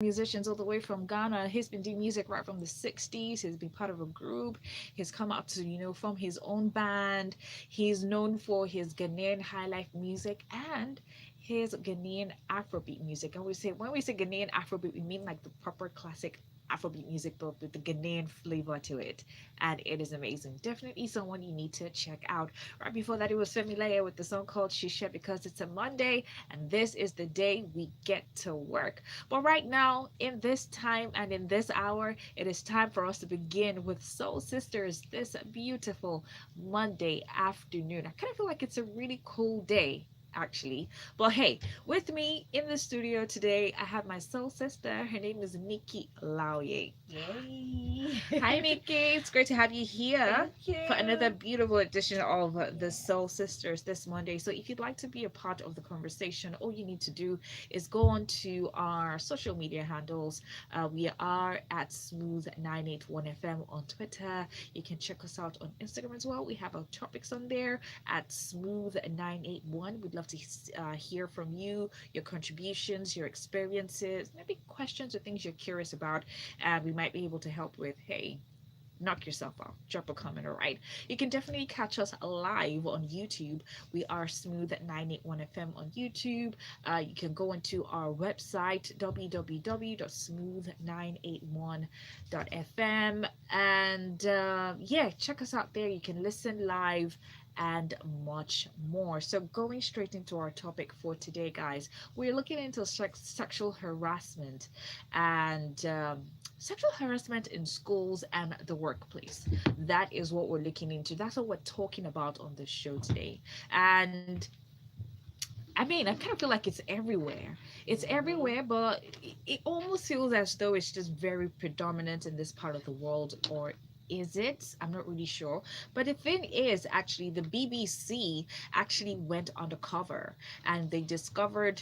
musicians all the way from Ghana. He's been doing music right from the 60s. He's been part of a group. He's come out to, from his own band. He's known for his Ghanaian high life music and his Ghanaian Afrobeat music. And when we say Ghanaian Afrobeat, we mean like the proper classic Afrobeat music, but with the Ghanaian flavor to it. And it is amazing. Definitely someone you need to check out. Right before that, it was Laoye with the song called Shisha because it's a Monday and this is the day we get to work. But right now, in this time and in this hour, it is time for us to begin with Soul Sisters this beautiful Monday afternoon. I kind of feel like it's a really cool day actually. But hey, with me in the studio today, I have my soul sister. Her name is Nikki Laoye. Yay! Hi, Nikki. It's great to have you here Thank you. for another beautiful edition of the Soul Sisters this Monday. So, if you'd like to be a part of the conversation, all you need to do is go on to our social media handles. We are at Smooth981FM on Twitter. You can check us out on Instagram as well. We have our topics on there at Smooth981. We'd love to hear from you, your contributions, your experiences, maybe questions or things you're curious about, and we might be able to help with. Hey, knock yourself out, drop a comment. All right, you can definitely catch us live on YouTube. We are Smooth at 981 FM on YouTube. You can go into our website www.smooth981.fm, and yeah, check us out there. You can listen live and much more. So, going straight into our topic for today, guys, we're looking into sexual harassment and sexual harassment in schools and the workplace. That is what we're looking into. That's what we're talking about on this show today. And I mean, I kind of feel like it's everywhere. It's Mhm. everywhere, but it almost feels as though it's just very predominant in this part of the world, or is it? I'm not really sure. But the thing is, actually, the BBC actually went undercover and they discovered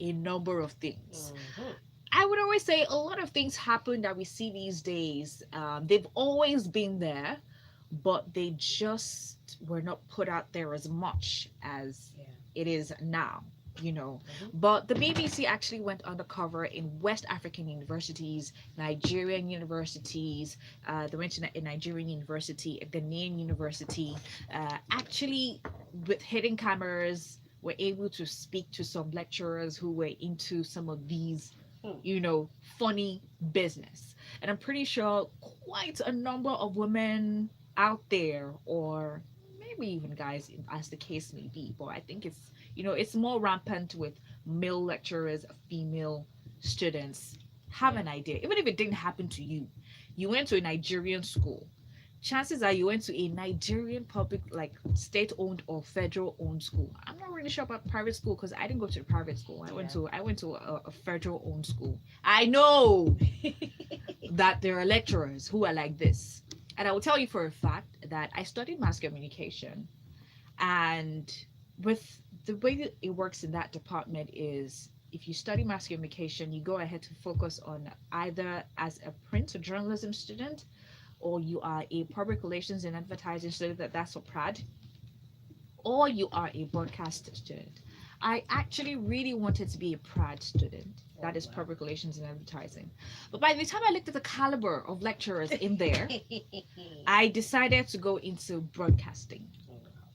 a number of things. Mhm. I would always say a lot of things happen that we see these days. They've always been there, but they just were not put out there as much as Yeah. it is now. Mhm. But the BBC actually went undercover in West African universities, Nigerian universities. They went to a Nigerian university, a Ghanaian university. Actually, with hidden cameras, were able to speak to some lecturers who were into some of these Hmm. funny business. And I'm pretty sure quite a number of women out there, or maybe even guys, as the case may be, but I think it's more rampant with male lecturers, female students have Yeah. an idea. Even if it didn't happen to you, you went to a Nigerian school, chances are you went to a Nigerian public, like state-owned or federal-owned school. I'm not really sure about private school because I didn't go to a private school. I went Yeah. to I went to a federal-owned school. I know that there are lecturers who are like this, and I will tell you for a fact that I studied mass communication, and with the way that it works in that department is if you study mass communication, you go ahead to focus on either as a print or journalism student, or you are a public relations and advertising student, that's for Prad, or you are a broadcast student. I actually really wanted to be a Prad student. Oh That is wow. public relations and advertising. But by the time I looked at the caliber of lecturers in there, I decided to go into broadcasting. Oh wow.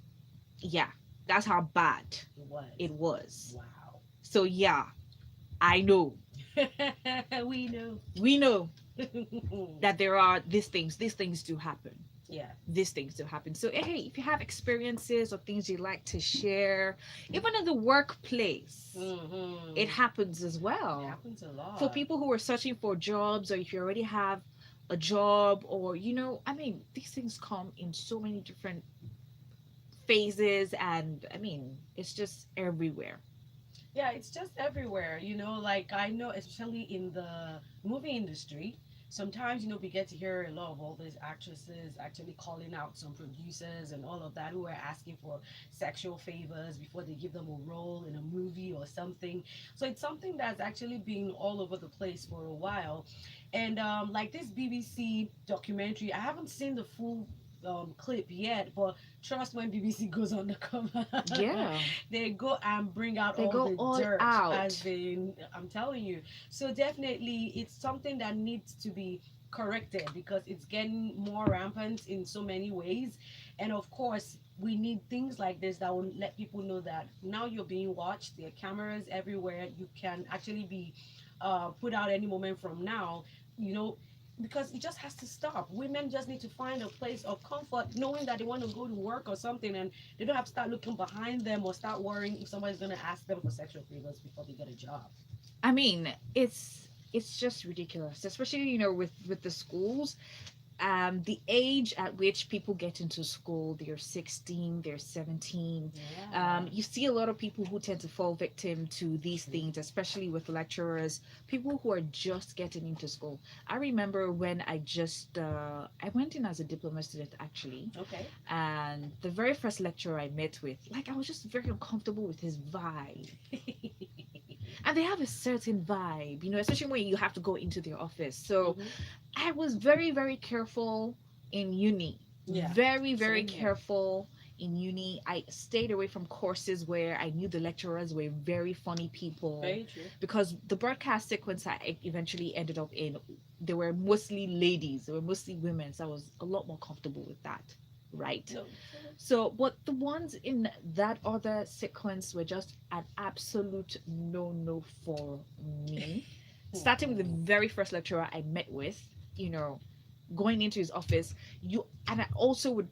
Yeah, that's how bad It was. it was. Wow. So yeah, I know. We know. We know that there are these things do happen. Yeah. These things do happen. So hey, if you have experiences or things you'd like to share, even in the workplace, it Mm-hmm. happens as It well. happens a For lot. people who are searching for jobs, or if you already have a job, or I mean, these things come in so many different phases, and I mean, it's just everywhere. Yeah, it's just everywhere, like I know, especially in the movie industry, sometimes, we get to hear a lot of all these actresses actually calling out some producers and all of that who are asking for sexual favors before they give them a role in a movie or something. So it's something that's actually been all over the place for a while. And like this BBC documentary, I haven't seen the full clip yet, but trust when BBC goes on the cover, Yeah, they go and bring out they all go the all dirt, as out. in, I'm telling you. So definitely, it's something that needs to be corrected because it's getting more rampant in so many ways. And of course, we need things like this that will let people know that now you're being watched. There are cameras everywhere. You can actually be put out any moment from now, you know, because it just has to stop. Women just need to find a place of comfort knowing that they want to go to work or something, and they don't have to start looking behind them or start worrying if somebody's going to ask them for sexual favors before they get a job. I mean, it's just ridiculous, especially with the schools. The age at which people get into school, they're 16, they're 17. Yeah, You see a lot of people who tend to fall victim to these true. things, especially with lecturers, people who are just getting into school. I remember when I went in as a diploma student actually, Okay. and the very first lecturer I met with, like I was just very uncomfortable with his vibe. And they have a certain vibe, especially when you have to go into their office. So Hmm. I was very, very careful in uni. Yeah, Very, very same here. careful in uni. I stayed away from courses where I knew the lecturers were very funny people Very true. because the broadcast sequence I eventually ended up in, they were mostly ladies, they were mostly women. So I was a lot more comfortable with that. Right. No, true. So, but the ones in that other sequence were just an absolute no for me. Starting with the very first lecturer I met with, you know, going into his office, and I also would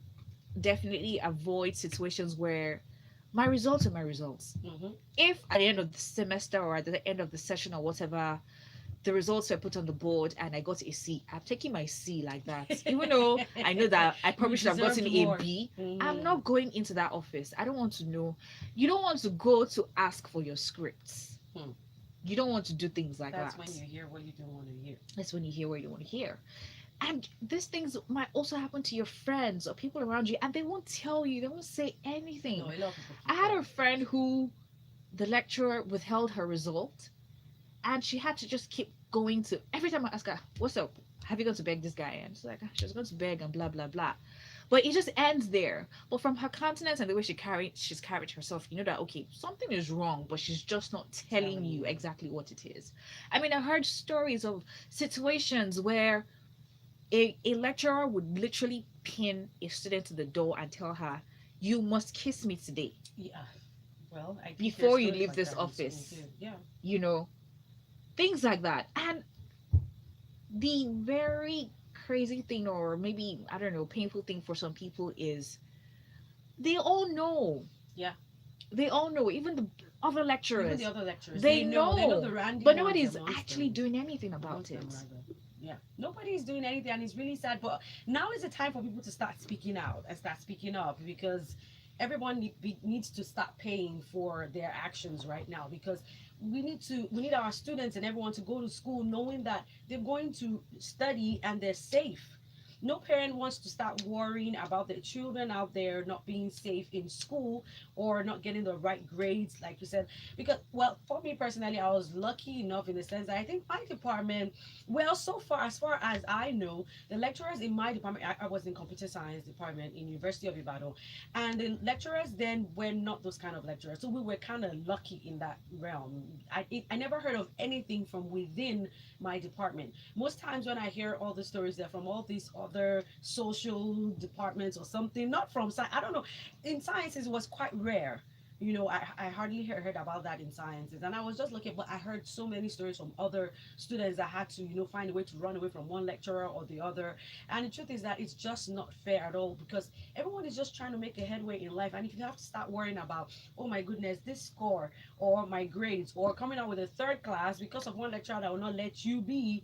definitely avoid situations where my results are my results. Hmm. If at the end of the semester or at the end of the session or whatever, the results were put on the board and I got a C, I'm taking my C like that. Even though I know that I You probably should have gotten deserved a more. B, I'm Hmm. not going into that office. I don't want to know. You don't want to go to ask for your scripts. Hmm. You don't want to do things like That's that. when you hear what you don't want to hear. That's when you hear what you want to hear. And these things might also happen to your friends or people around you, and they won't tell you, they won't say No, anything. a lot of people I keep had a quiet. friend who the lecturer withheld her result, and she had to just keep going to every time I ask her, "What's up? Have you gone to beg this guy?" And she's like, "Ah, she's going to beg and blah blah blah." But it just ends there. But from her countenance and the way she's carried herself, you know that okay, something is wrong, but she's just not telling Telling you you. exactly what it is. I mean, I heard stories of situations where a lecturer would literally pin a student to the door and tell her, "You must kiss me today Yeah. Well, I did hear before you stories leave like this that in school office." too. Yeah. You know, things like that. And the very crazy thing, or maybe, I don't know, painful thing for some people is they all know. Yeah. They all know, even the other Even the lecturers, other lecturers, they they know the know, randy but ones nobody's actually doing anything about amongst them it. rather. Yeah, nobody's doing anything, and it's really sad. But now is the time for people to start speaking out and start speaking up because everyone needs to start paying for their actions right now because we need our students and everyone to go to school knowing that they're going to study and they're safe. No parent wants to start worrying about their children out there not being safe in school or not getting the right grades, like you said. Because, well, for me personally, I was lucky enough in the sense that I think my department, well, so far, as far as I know, the lecturers in my department, I was in computer science department in University of Ibadan, and the lecturers then were not those kind of lecturers. So we were kind of lucky in that realm. I never heard of anything from within my department. Most times when I hear all the stories, they're from all these other social departments or something, not from science. I don't know. In sciences, it was quite rare. I hardly heard about that in sciences. And I was just looking, but I heard so many stories from other students that had to, find a way to run away from one lecturer or the other. And the truth is that it's just not fair at all because everyone is just trying to make a headway in life. And if you have to start worrying about, oh my goodness, this score or my grades or coming out with a third class because of one lecturer that will not let you be.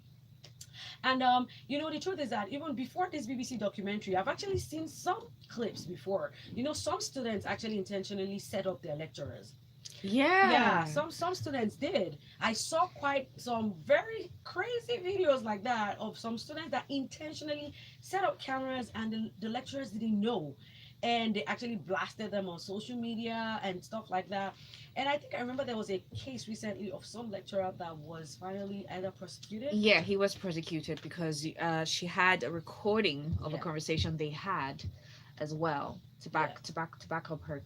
And the truth is that even before this BBC documentary, I've actually seen some clips before. Some students actually intentionally set up their lecturers. Yeah, Yeah. some students did. I saw quite some very crazy videos like that of some students that intentionally set up cameras and the lecturers didn't know. and they actually blasted them on social media and stuff like that. And I think I remember there was a case recently of some lecturer that was finally either prosecuted. Yeah, he was prosecuted because she had a recording of a Yeah, conversation they had as well yeah. to back up her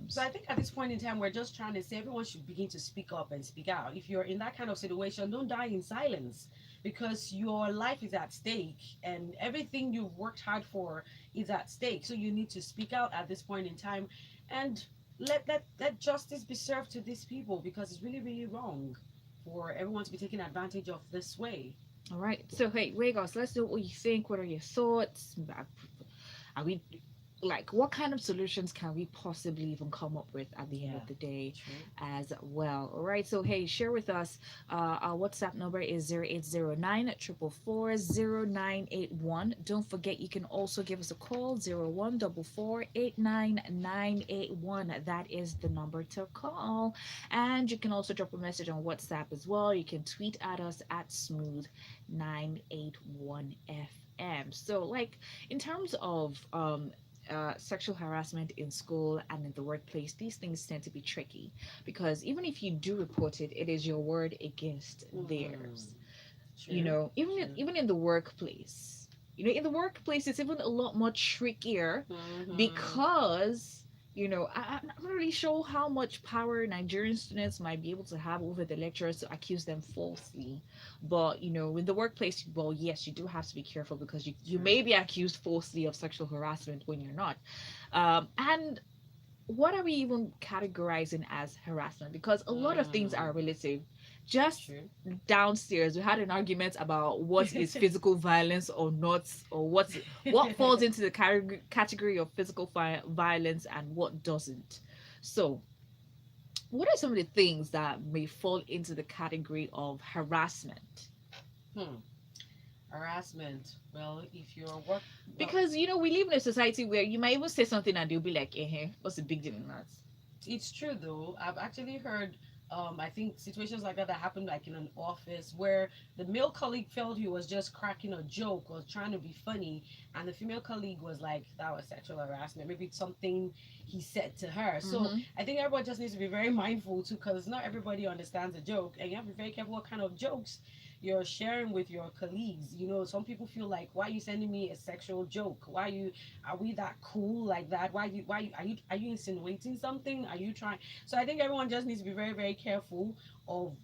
So claims. I think at this point in time, we're just trying to say everyone should begin to speak up and speak out. If you're in that kind of situation, don't die in silence, because your life is at stake and everything you've worked hard for is at stake. So you need to speak out at this point in time, and let justice be served to these people, because it's really, really wrong for everyone to be taken advantage of this way. All right. So hey, Regos, let's know what you think. What are your thoughts? Are we like what kind of solutions can we possibly even come up with at the end Yeah, of the day true. as well? All right, so hey, share with us. Our WhatsApp number is 0809 444 0981. Don't forget you can also give us a call 0144 899 981. That is the number to call. And you can also drop a message on WhatsApp as well. You can tweet at us at smooth 981 FM. So like in terms of sexual harassment in school and in the workplace, these things tend to be tricky because even if you do report it, it is your word against Mm, theirs. You true, know, true. even in the workplace, you know, in the workplace, it's even a lot more trickier Mm-hmm. because I'm not really sure how much power Nigerian students might be able to have over the lecturers to accuse them falsely. But in the workplace, well, yes, you do have to be careful because you True. may be accused falsely of sexual harassment when you're not. And what are we even categorizing as harassment? Because a lot of things are Mm, relative. Just true. downstairs, we had an argument about what is physical violence or not, or what falls into the category of physical violence and what doesn't. So, what are some of the things that may fall into the category of harassment? Hmm. Harassment. Well, if you're work, well, Because we live in a society where you might even say something and they'll be like, "Eh, what's the big deal in that?" it's true though. I've actually heard, I think situations like that happened like in an office where the male colleague felt he was just cracking a joke or trying to be funny, and the female colleague was like, that was sexual harassment. Maybe it's something he said to her. So Mm-hmm. I think everyone just needs to be very mindful too, because not everybody understands a joke, and you have to be very careful what kind of jokes you're sharing with your colleagues. You know, some people feel like, why are you sending me a sexual joke? Why are we that cool like that? Are you insinuating something? Are you trying? So I think everyone just needs to be very, very careful of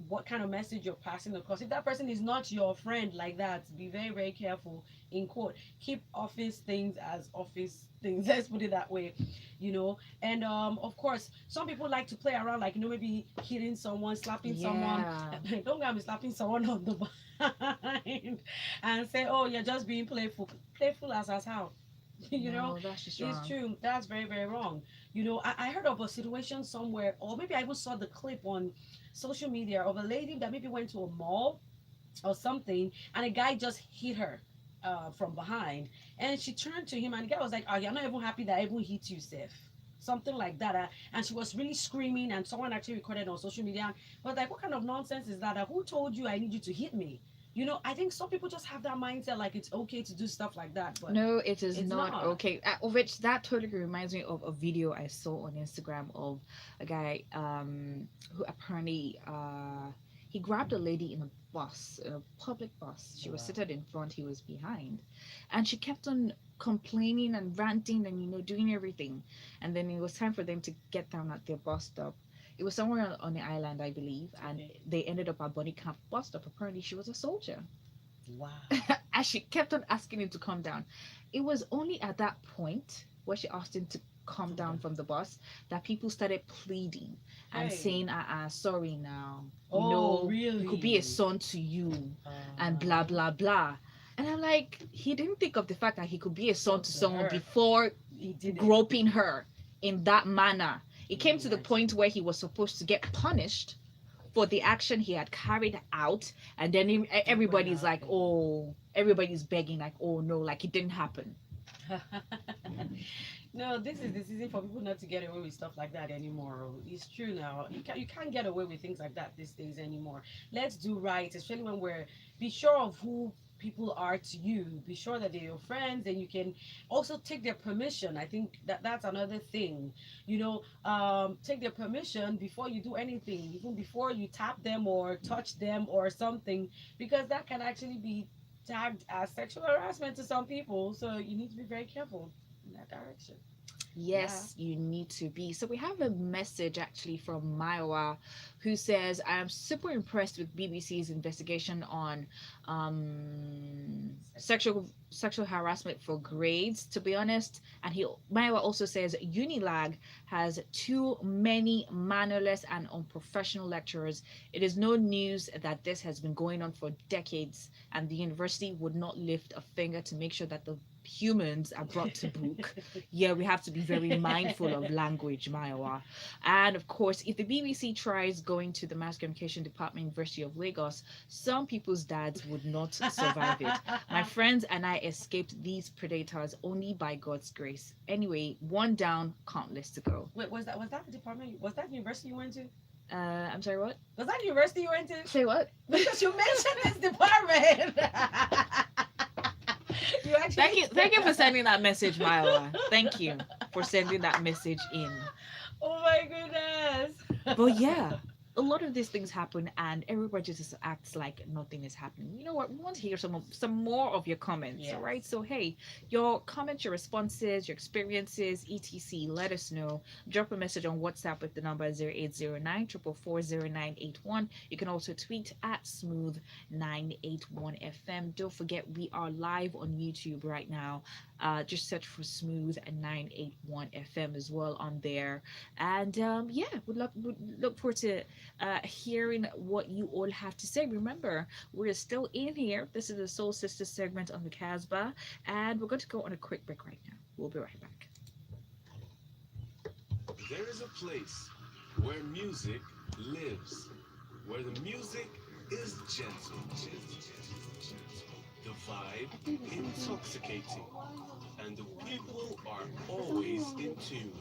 what kind of message you're passing across. If that person is not your friend like that, be very, very careful. In quote, keep office things as office things. Let's put it that way, you know. And of course, some people like to play around, like, maybe hitting someone, slapping someone. Yeah. Don't get me slapping someone on the behind and say, oh, you're just being playful. Playful as how? you know No, that's just it's wrong. true. That's very, very wrong. I heard of a situation somewhere, or maybe I even saw the clip on social media of a lady that maybe went to a mall or something, and a guy just hit her from behind, and she turned to him, and the guy was like, oh, you're not even happy that I even hit you, Steph, something like that. And she was really screaming, and someone actually recorded on social media and was like, what kind of nonsense is that? Who told you I need you to hit me? I think some people just have that mindset like it's okay to do stuff like that, but No, it is it's not not. okay. Which that totally reminds me of a video I saw on Instagram of a guy who apparently he grabbed a lady in a bus, in a public bus. She was Wow. seated in front, he was behind, and she kept on complaining and ranting and doing everything. And then it was time for them to get down at their bus stop. It was somewhere on the island, I believe, and Okay. they ended up at Bunny Camp bus stop. Apparently, she was a soldier. Wow. As she kept on asking him to come down. It was only at that point where she asked him to come Come down down. from the bus that people started pleading and Hey. saying, sorry now, Oh, he could be a really? son to you and blah, Uh-huh. blah, blah. And I'm like, he didn't think of the fact that he could be a son So to to someone her, before he did it. groping her in that manner. It Can you came to the imagine? point where he was supposed to get punished for the action he had carried out, and then Look what everybody's like, happened. oh, everybody's begging like, oh no, like it didn't happen. No, this is the season for people not to get away with stuff like that anymore. It's true now. You can't get away with things like that these days anymore. Let's do right, especially when we're be sure of who. people are to you. Be sure that they're your friends, and you can also take their permission. I think that that's another thing. Take their permission before you do anything, even before you tap them or touch them or something, because that can actually be tagged as sexual harassment to some people. So you need to be very careful in that direction. Yeah. Yes, you need to be. So we have a message actually from Maiwa, who says, I am super impressed with BBC's investigation on sexual harassment for grades, to be honest. And Maiwa also says Unilag has too many mannerless and unprofessional lecturers. It is no news that this has been going on for decades, and the university would not lift a finger to make sure that the humans are brought to book. Yeah, we have to be very mindful of language, Maiwa. And of course, if the BBC tries going to the Mass Communication Department, University of Lagos, some people's dads would not survive it. My friends and I escaped these predators only by God's grace. Anyway, one down, countless to go. Wait, was that the department? Was that university you went to? I'm sorry, what? Was that university you went to? Say what? Because you mentioned this department. You actually. Thank you for sending that message, Maiwa. Thank you for sending that message in. Oh my goodness. But yeah, a lot of these things happen, and everybody just acts like nothing is happening. You know what? We want to hear some more of your comments. Yes. All right. So hey, your comments, your responses, your experiences, etc. Let us know. Drop a message on WhatsApp with the number 0809 4440981. You can also tweet at smooth981fm. Don't forget we are live on YouTube right now. Just search for Smooth 981 FM as well on there. And yeah, would look forward to hearing what you all have to say. Remember, we're still in here. This is the Soul Sisters segment on the Casbah, and we're going to go on a quick break right now. We'll be right back. There is a place where music lives, where the music is gentle, the vibe intoxicating, and the people are always in tune.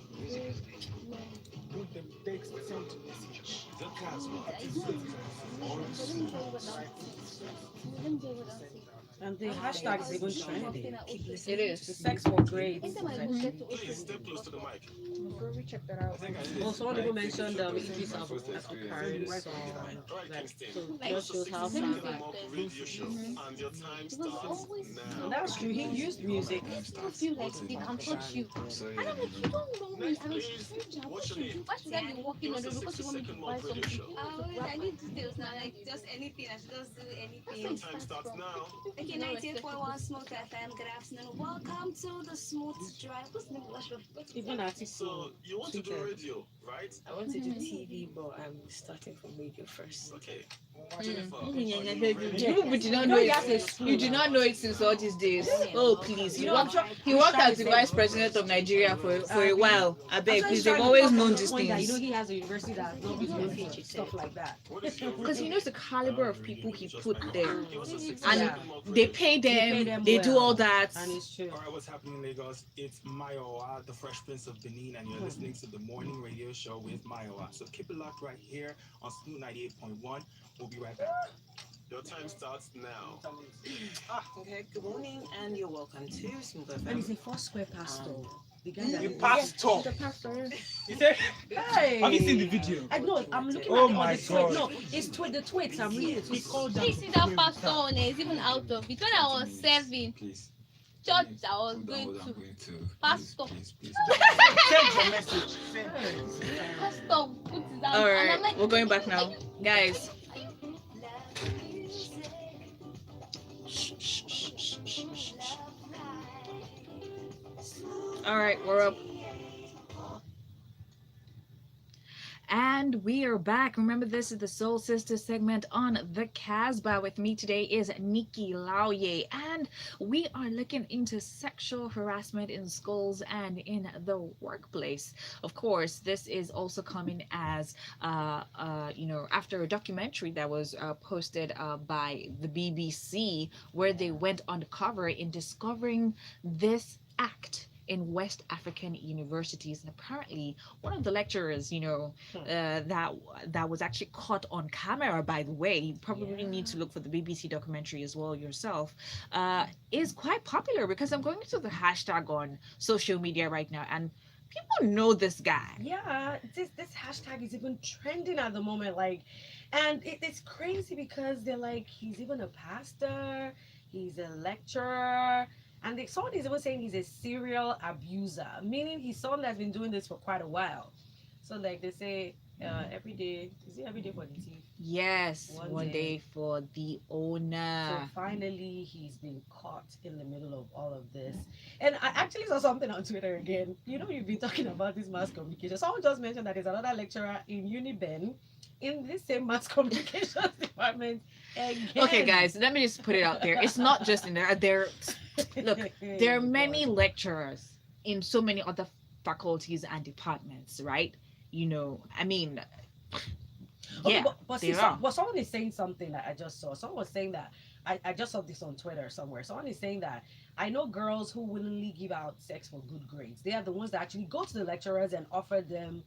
The Casbah on Smooth. And the hashtag is even trending. It is. The sex for grades. Please step close to the mic. Before we check that out. Well, someone even mentioned cities of occurrence that just shows how far Second back. mock radio show, and your time starts now. That's true. He used music. People feel like they can touch you. And I'm like, you don't know me. Next, I'm a please, stranger. what's your name? Why should I be walking on the road because you want me to Second buy mock radio something? show. I need details now, like just anything. I should just do Your anything. time starts now. Okay, 98.1 Smooth FM. Good afternoon. Welcome to the Smooth Drive. What's the name of the show? Even article. So, you want to do radio, right? I want to do TV, but I'm starting from radio first. Okay. Jennifer, You do not know it. You do not know it since all these days. Oh please, he worked as the vice president of Nigeria for a while. I beg, please. They've always known these things. He has a university that nobody's going to stuff like that. what is your Because he knows the caliber of people he put there, Give us a 60 and second mock they radio pay pay them. them They do well. all that. And it's true. Alright, what's happening in Lagos? It's Mayowa, the Fresh Prince of Benin, and you're listening to the morning radio show with Mayowa. So keep it locked right here on Smooth 98.1. We'll be right back. Your time starts now. Okay, good morning, and you're welcome to Smooth And he's FM. a four square pastor. The guy that You is- pastor! The pastor. You said, Hey. have you seen the video? I know. I'm looking Oh at it on my the tweet. God. No, it's the tweets. I'm reading it. It's called You see that pastor on is even out of it. When I was serving, Please. church I was going to, pastor, Send your message. Send pastor put it out. All And I'm right, like, we're going back now, guys. All right, we're up. And we are back. Remember, this is the Soul Sisters segment on the Casbah. With me today is Nikki Laoye, and we are looking into sexual harassment in schools and in the workplace. Of course, this is also coming as, after a documentary that was posted by the BBC, where they went undercover in discovering this act in West African universities. And apparently, one of the lecturers, that was actually caught on camera, by the way, you probably need to Yeah. look for the BBC documentary as well yourself, is quite popular because I'm going to the hashtag on social media right now, and people know this guy. Yeah, this hashtag is even trending at the moment. Like, and it's crazy because they're like, he's even a pastor, he's a lecturer, and someone is even saying he's a serial abuser, meaning he's someone that's been doing this for quite a while. So like they say, every day is it every day for the thief? Yes, One one day. day for the So owner. finally, he's been caught in the middle of all of this. And I actually saw something on Twitter again. You know, you've been talking about this mass communication. Someone just mentioned that there's another lecturer in Uniben in this same mass communications department Okay, again. guys, let me just put it out there. It's not just in there. Look, there are many God. lecturers in so many other faculties and departments, right? I mean, Okay, yeah, but see, there are. someone is saying something that I just saw. Someone was saying that I just saw this on Twitter somewhere. Someone is saying that I know girls who willingly give out sex for good grades. They are the ones that actually go to the lecturers and offer them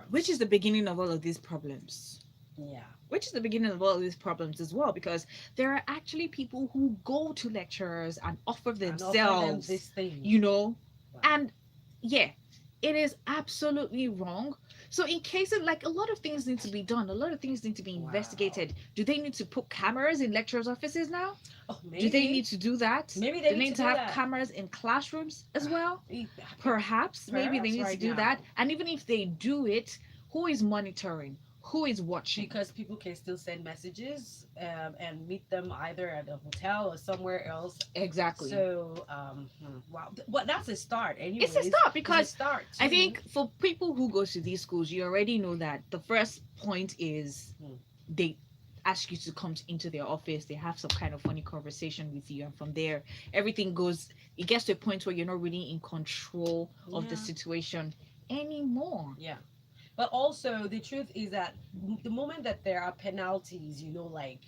Which is terms. the beginning of all of these problems. Yeah. Which is the beginning of all of these problems as well, because there are actually people who go to lecturers and offer And offer them themselves, this thing. you know, Wow. and yeah, it is absolutely wrong. So in cases, like, a lot of things need to be done, a lot of things need to be Wow. investigated. Do they need to put cameras in lecturers' offices now? Oh, Do they need maybe. to do that? Maybe they Do they need to need to do have that. cameras in classrooms as well? Eh, Perhaps, maybe they Perhaps need to right do now. that. And even if they do it, who is monitoring? Who is watching? Because people can still send messages and meet them either at a hotel or somewhere else. Exactly. So, wow. But that's a start, It's a anyways. start It's a because start, I too. think for people who go to these schools, you already know that the first point is Hmm. they ask you to come into their office, they have some kind of funny conversation with you, and from there everything goes, it gets to a point where you're not really in control of the Yeah. situation anymore. Yeah. But also, the truth is that the moment that there are penalties, like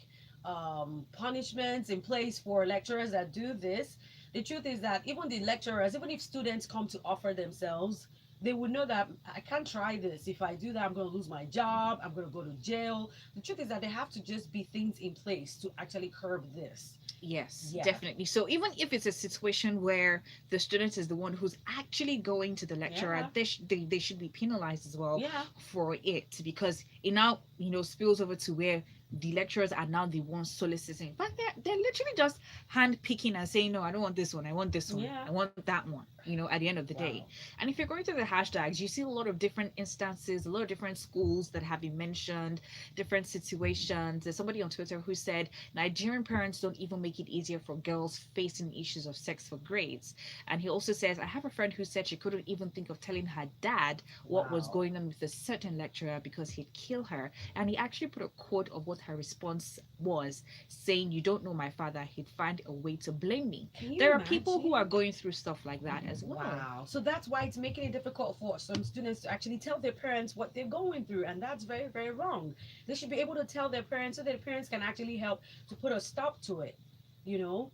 punishments in place for lecturers that do this, the truth is that even the lecturers, even if students come to offer themselves, they would know that I can't try this. If I do that, I'm going to lose my job. I'm going to go to jail. The truth is that there have to just be things in place to actually curb this. Yes, Yeah. definitely. So even if it's a situation where the student is the one who's actually going to the lecturer, Yeah. they should be penalized as well Yeah. for it, because it now, spills over to where the lecturers are now the ones soliciting, but they're literally just hand picking and saying, no, I don't want this one, I want this one, Yeah. I want that one, at the end of the day. Wow. And if you're going through the hashtags, you see a lot of different instances, a lot of different schools that have been mentioned, different situations. There's somebody on Twitter who said Nigerian parents don't even make it easier for girls facing issues of sex for grades. And he also says, I have a friend who said she couldn't even think of telling her dad what was Wow. going on with a certain lecturer because he'd kill her. And he actually put a quote of what her response was, saying, you don't know my father, he'd find a way to blame me. Can you There are people who are imagine? going through stuff like that as well. Wow. So that's why it's making it difficult for some students to actually tell their parents what they're going through. And that's very, very wrong. They should be able to tell their parents so that their parents can actually help to put a stop to it, you know?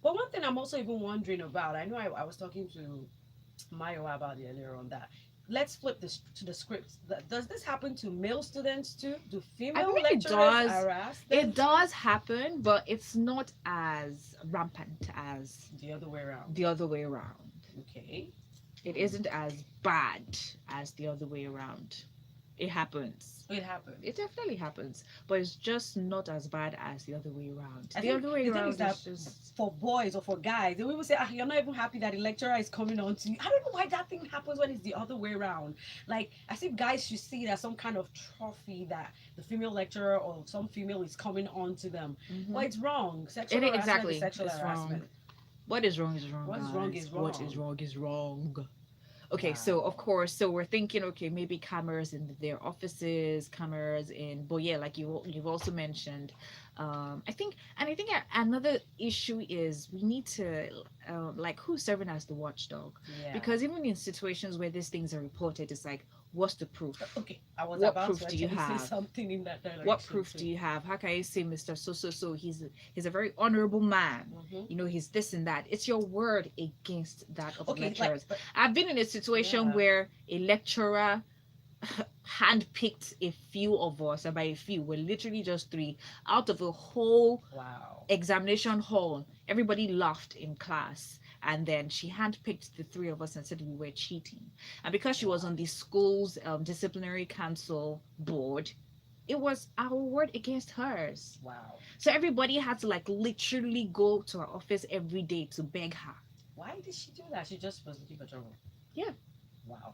But one thing I'm also even wondering about, I know I was talking to Mayo about it earlier on that. Let's flip this to the script. Does this happen to male students too? Do I female believe it lecturers does. harass them It too? does happen, but it's not as rampant as The other way around. the other way around. Okay. It isn't as bad as the other way around. It happens. It happens. It definitely happens, but it's just not as bad as the other way around. I The think other way the thing is around that is just for boys or for guys, they will even say, you're not even happy that the lecturer is coming on to you. I don't know why that thing happens when it's the other way around. Like, as if guys should see it as some kind of trophy that the female lecturer or some female is coming on to them. Well, it's wrong. Sexual harassment is exactly. sexual It's harassment. wrong. What is wrong is wrong, What is guys. wrong is What is wrong. wrong is wrong. Okay, so of Wow. course, so we're thinking, okay, maybe cameras in their offices, cameras in, but yeah, like you've also mentioned, Another issue is we need to like who's serving as the watchdog, Yeah. because even in situations where these things are reported, it's like, what's the proof? Okay, I was What about proof to do you actually say have? something in that direction. What proof do you have? How can you say Mr. So he's a very honorable man? Mm-hmm. You know, he's this and that. It's your word against that of the Okay, like, lecturers. but I've been in a situation yeah. where a lecturer handpicked a few of us, and by a few, we're literally just three out of a whole Wow. examination hall. Everybody laughed in class, and then she handpicked the three of us and said we were cheating. And because she was Wow. on the school's disciplinary council board, it was our word against hers. Wow. So everybody had to like literally go to her office every day to beg her. Why did she do that? She just was looking for trouble. Yeah. Wow.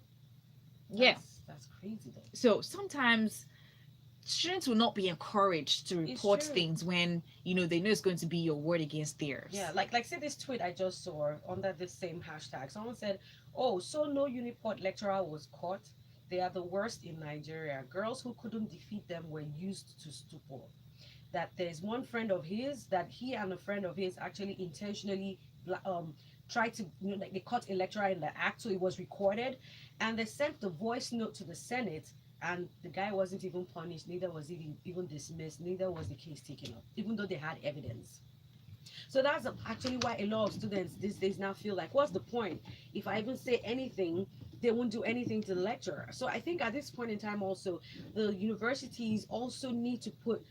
Yeah. That's crazy though. So sometimes students will not be encouraged to It's report true. things when they know it's going to be your word against theirs. Yeah, like say this tweet I just saw under the same hashtag. Someone said, "Oh, so no Uniport lecturer was caught. They are the worst in Nigeria. Girls who couldn't defeat them were used to stupor." That there's one friend of his that he and a friend of his actually intentionally tried to, like, they caught a lecturer in the act, so it was recorded, and they sent the voice note to the Senate, and the guy wasn't even punished, neither was he even dismissed, neither was the case taken up, even though they had evidence. So that's actually why a lot of students these days now feel like, what's the point? If I even say anything, they won't do anything to the lecturer. So I think at this point in time also, the universities also need to put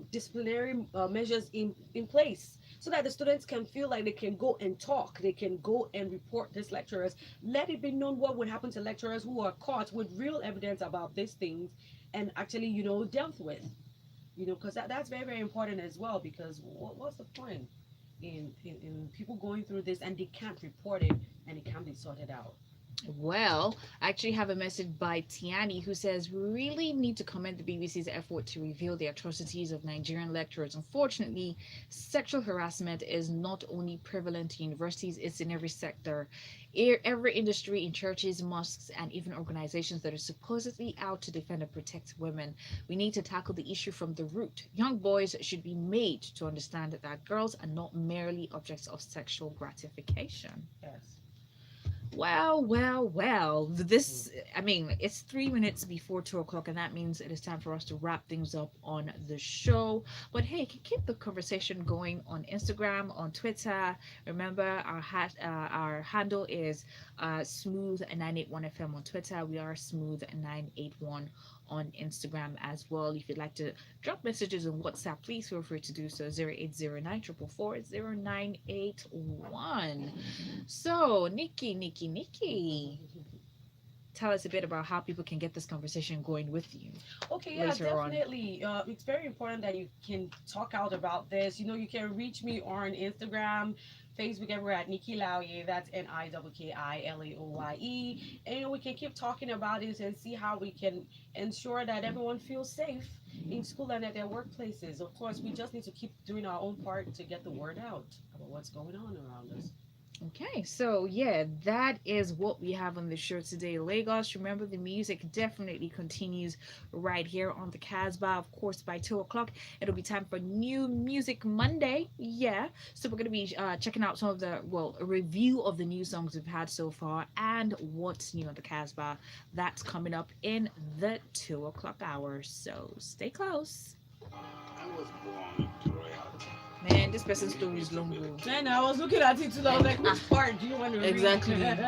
disciplinary measures in place, so that the students can feel like they can go and talk, they can go and report these lecturers. Let it be known what would happen to lecturers who are caught with real evidence about these things, and actually, dealt with. Because that's very, very important as well, because what's the point in people going through this and they can't report it and it can't be sorted out? Well, I actually have a message by Tiani who says, we really need to commend the BBC's effort to reveal the atrocities of Nigerian lecturers. Unfortunately, sexual harassment is not only prevalent in universities, it's in every sector. Every industry, in churches, mosques, and even organizations that are supposedly out to defend and protect women. We need to tackle the issue from the root. Young boys should be made to understand that girls are not merely objects of sexual gratification. Yes. Well. It's 3 minutes before 2 o'clock, and that means it is time for us to wrap things up on the show. But hey, keep the conversation going on Instagram, on Twitter. Remember, our handle is smooth981fm on Twitter. We are smooth981 on Instagram as well. If you'd like to drop messages on WhatsApp, please feel free to do so. 0809 444 So, Nikki, tell us a bit about how people can get this conversation going with you. Okay, yeah, later on. definitely. It's very important that you can talk out about this. You can reach me on Instagram, Facebook, everywhere at Nikki Laoye. That's NIKKILAOYE. And we can keep talking about this and see how we can ensure that everyone feels safe in school and at their workplaces. Of course, we just need to keep doing our own part to get the word out about what's going on around us. Okay, so yeah, that is what we have on the show today. Lagos, remember, the music definitely continues right here on the Casbah. Of course, by 2 o'clock, it'll be time for New Music Monday. Yeah, so we're going to be checking out some of a review of the new songs we've had so far and what's new on the Casbah. That's coming up in the 2 o'clock hour, so stay close. I was born to royalty. Man, this person's story is long, bro. And I was looking at it too. I was like, which part do you want to read? Exactly.